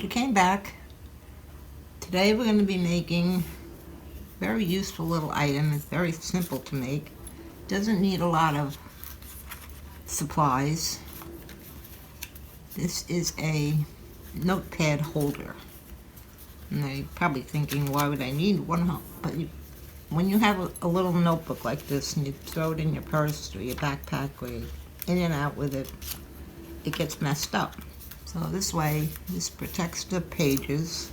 You came back. Today we're going to be making a very useful little item. It's very simple to make. Doesn't need a lot of supplies. This is a notepad holder. Now you're probably thinking, why would I need one? But when you have a little notebook like this and you throw it in your purse or your backpack or you're in and out with it, it gets messed up. So this way, this protects the pages.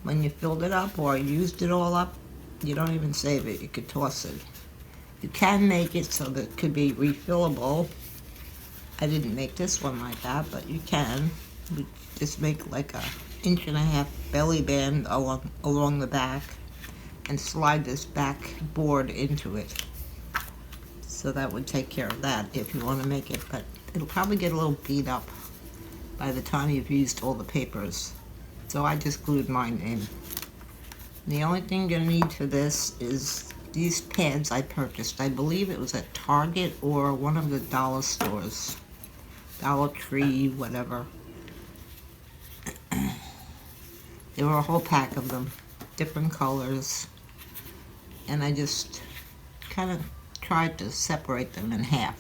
When you filled it up or used it all up, you don't even save it, you could toss it. You can make it so that it could be refillable. I didn't make this one like that, but you can. We just make like a 1.5-inch belly band along the back and slide this back board into it. So that would take care of that if you want to make it, but it'll probably get a little beat up by the time you've used all the papers. So I just glued mine in. The only thing you're gonna need for this is these pads I purchased. I believe it was at Target or one of the dollar stores. Dollar Tree, whatever. There were a whole pack of them, different colors. And I just kind of tried to separate them in half.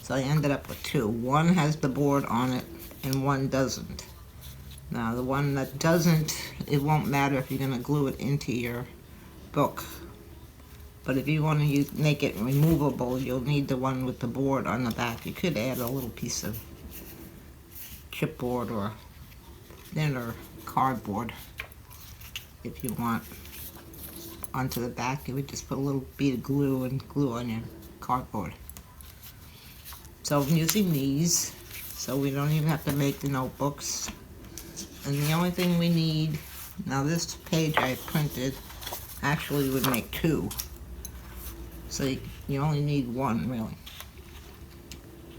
So I ended up with two. One has the board on it and one doesn't. Now the one that doesn't, it won't matter if you're going to glue it into your book. But if you want to make it removable, you'll need the one with the board on the back. You could add a little piece of chipboard or thinner cardboard if you want onto the back. You would just put a little bead of glue and glue on your cardboard. So I'm using these, so we don't even have to make the notebooks. And the only thing we need, now this page I printed actually would make two. So you only need one, really.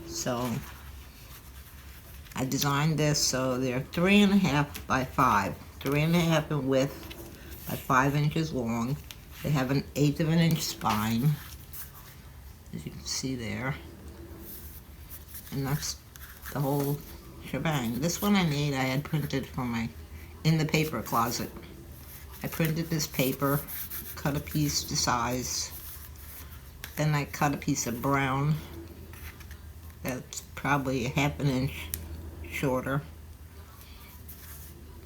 So I designed this so they're 3.5 by 5. 3.5 in width by 5 inches long. They have an 1/8 of an inch spine, as you can see there. And that's the whole shebang. This one I made, I had printed from in the paper closet. I printed this paper, cut a piece to size, then I cut a piece of brown that's probably 1/2 inch shorter.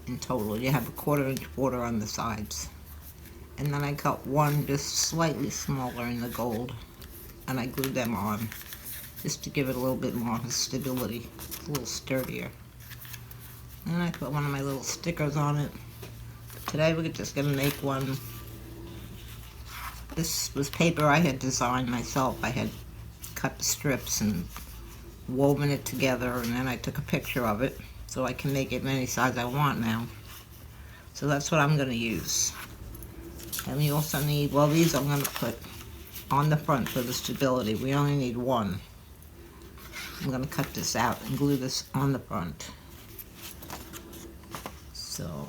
In total, you have a 1/4 inch border on the sides. And then I cut one just slightly smaller in the gold, and I glued them on, just to give it a little bit more stability, a little sturdier. And I put one of my little stickers on it. Today we're just going to make one. This was paper I had designed myself. I had cut the strips and woven it together, and then I took a picture of it so I can make it any size I want now. So that's what I'm going to use. And we also need, well, these I'm going to put on the front for the stability. We only need one. I'm going to cut this out and glue this on the front. So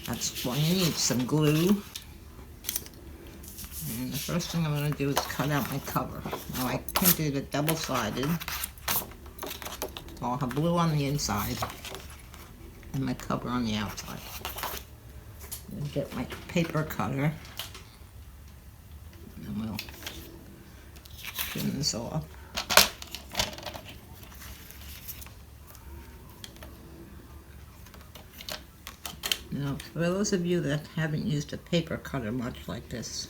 that's what you need, some glue. And the first thing I'm going to do is cut out my cover. Now I printed it double-sided. So I'll have blue on the inside and my cover on the outside. I'm going to get my paper cutter and we'll trim this off. Now, for those of you that haven't used a paper cutter much like this,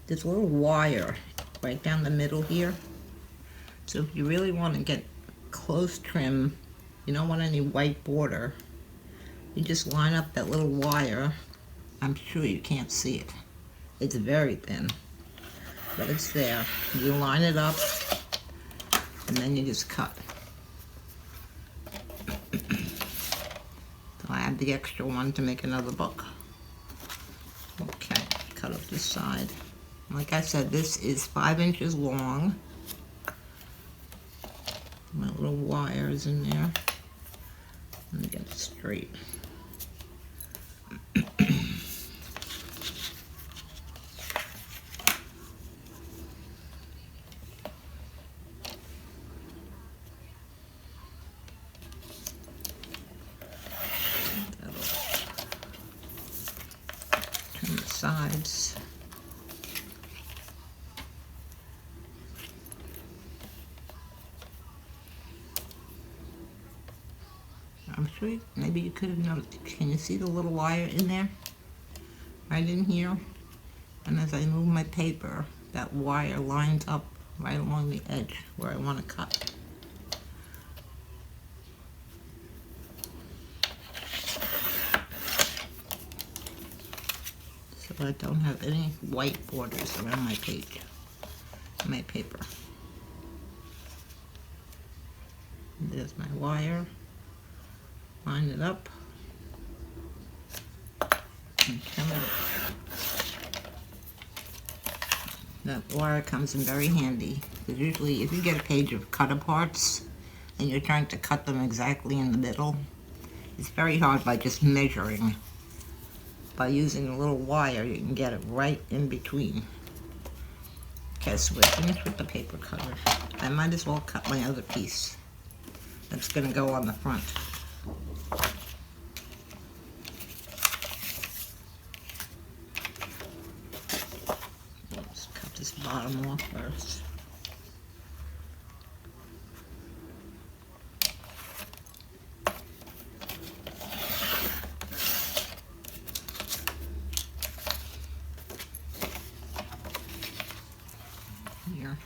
there's a little wire right down the middle here. So if you really want to get close trim, you don't want any white border, you just line up that little wire. I'm sure you can't see it. It's very thin, but it's there. You line it up, and then you just cut. I add the extra one to make another book. Okay, cut up this side. Like I said, this is 5 inches long. My little wire is in there. Let me get it straight. sides. I'm sure maybe you could have noticed. Can you see the little wire in there? Right in here. And as I move my paper, that wire lines up right along the edge where I want to cut. So I don't have any white borders around my page, my paper. There's my wire. Line it up. And trim it. That wire comes in very handy, because usually if you get a page of cut aparts and you're trying to cut them exactly in the middle, it's very hard by just measuring. By using a little wire, you can get it right in between. Okay, so we're finished with the paper cutter. I might as well cut my other piece that's going to go on the front. Let's cut this bottom off first. Here.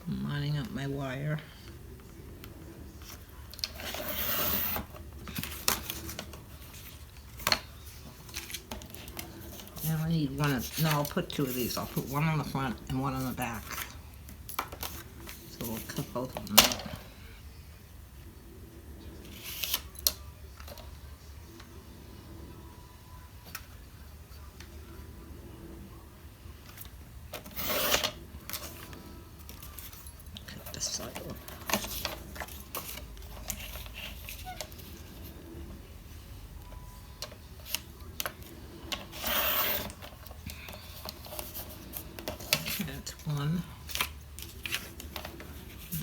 I'm lining up my wire. And I need one of, no, I'll put two of these. I'll put one on the front and one on the back. So we'll cut both of them out. Cut this side off. That's one,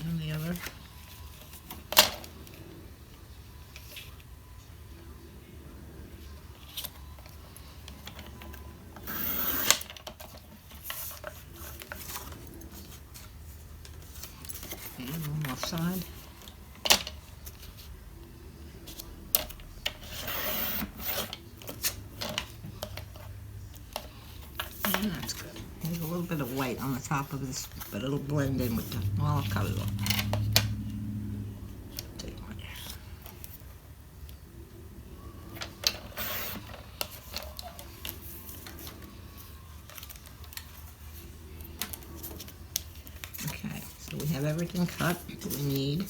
and the other. And one more side. And that's good. There's a little bit of white on the top of this, but it'll blend in with the, well, I'll cut it off. Take one. Okay, so we have everything cut that we need.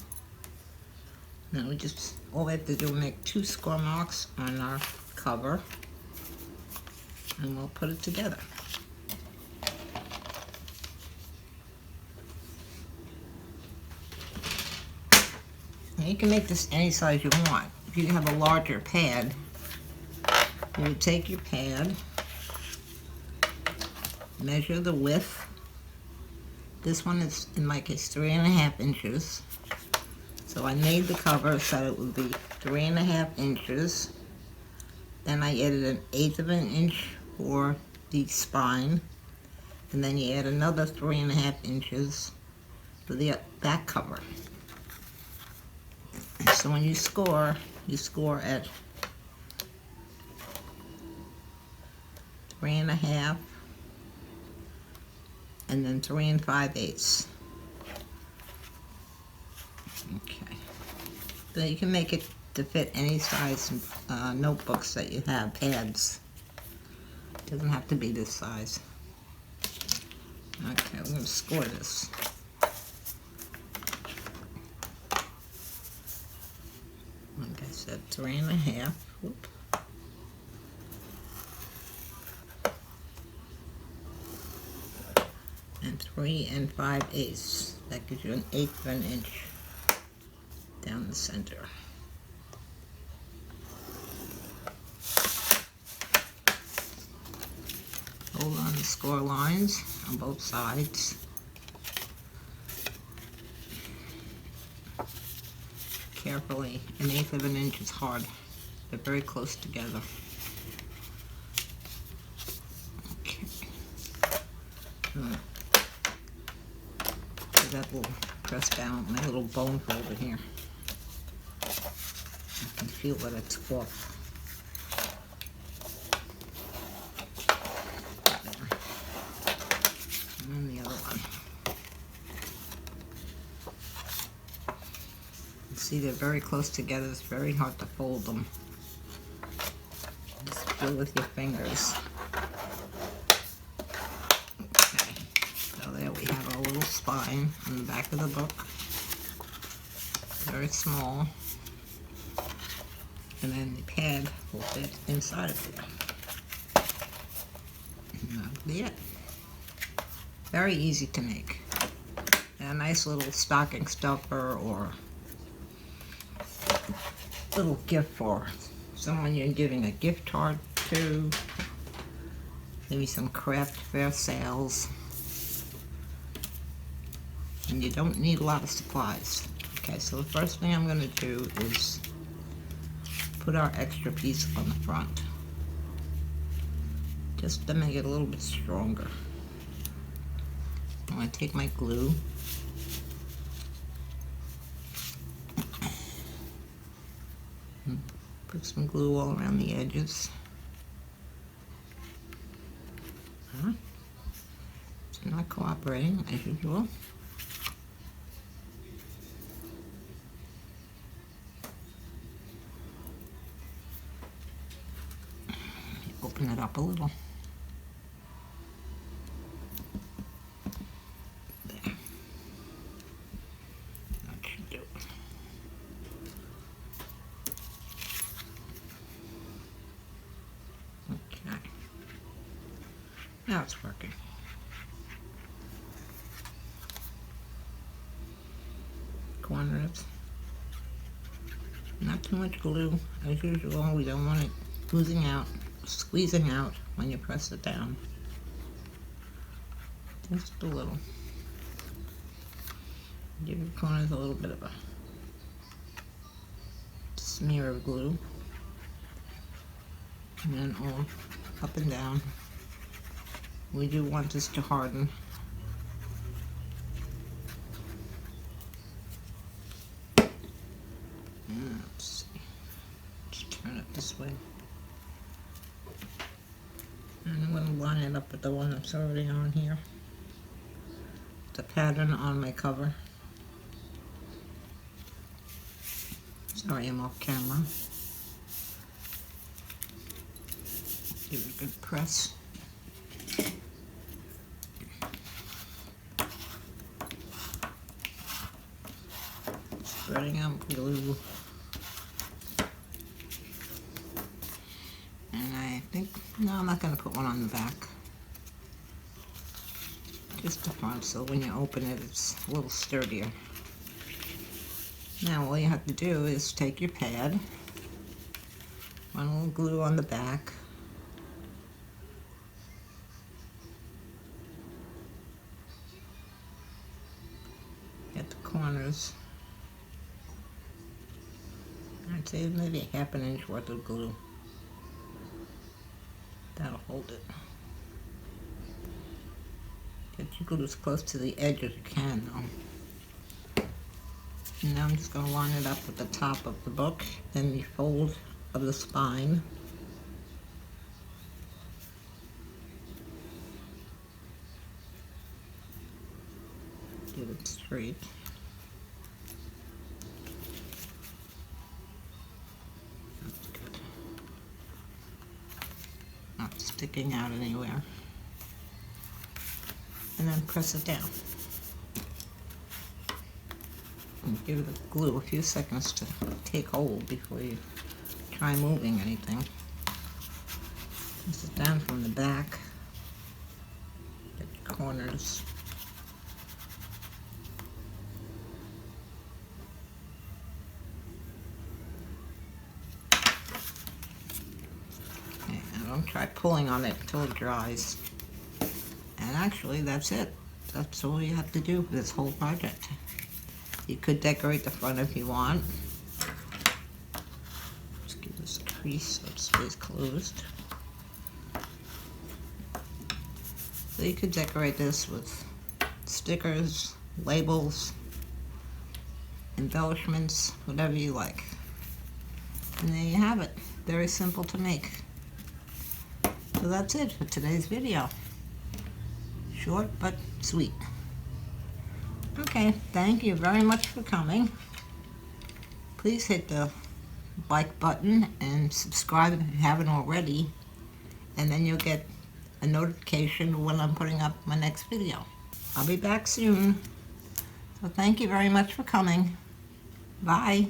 Now we just, all we have to do is make 2 score marks on our cover, and we'll put it together. Now you can make this any size you want. If you have a larger pad, you would take your pad, measure the width. This one is, in my case, 3.5 inches. So I made the cover so it would be 3.5 inches. Then I added 1/8 of an inch for the spine. And then you add another 3.5 inches for the back cover. So when you score at 3.5 and then 3 5/8. Okay. So you can make it to fit any size notebooks that you have, pads. It doesn't have to be this size. Okay, we're going to score this. Like I said, 3.5. Whoop. And 3 5/8. That gives you 1/8 of an inch down the center. Hold on the score lines on both sides. carefully. 1/8 of an inch is hard. They're very close together. Okay. So that will press down my little bone folder here. I can feel that it's off. And then the other one. You see, they're very close together. It's very hard to fold them. Just feel with your fingers. Okay, so there we have our little spine on the back of the book. Very small. And then the pad will fit inside of there. And that'll be it. Very easy to make. And a nice little stocking stuffer or little gift for someone you're giving a gift card to. Maybe some craft fair sales. And you don't need a lot of supplies. Okay, so the first thing I'm going to do is put our extra piece on the front, just to make it a little bit stronger. I'm going to take my glue and put some glue all around the edges. It's not cooperating as usual. Open it up a little. There. That should do it. Okay. Now it's working. Corners. Not too much glue. As usual, we don't want it oozing out, squeezing out when you press it down. Just a little. Give your corners a little bit of a smear of glue. And then all up and down. We do want this to harden. Let's see. Just turn it this way. And I'm going to line it up with the one that's already on here. The pattern on my cover. Sorry, I'm off camera. Give it a good press. Spreading out glue. And I think, no, I'm not going to put one on the back. Just the front, so when you open it, it's a little sturdier. Now all you have to do is take your pad, one little glue on the back, get the corners. I'd say maybe a 1/2 inch worth of glue. That'll hold it. Get your glue as close to the edge as you can, though. And now I'm just going to line it up with the top of the book and the fold of the spine. Get it straight. That's good. Not sticking out anywhere. And then press it down. And give the glue a few seconds to take hold before you try moving anything. Press it down from the back. Get the corners. Okay, and don't try pulling on it until it dries. And actually, that's it. That's all you have to do for this whole project. You could decorate the front if you want. crease so it stays closed. So you could decorate this with stickers, labels, embellishments, whatever you like. And there you have it. Very simple to make. So that's it for today's video. Short but sweet. Okay, thank you very much for coming. Please hit the like button and subscribe if you haven't already, and then you'll get a notification when I'm putting up my next video. I'll be back soon. So thank you very much for coming. Bye.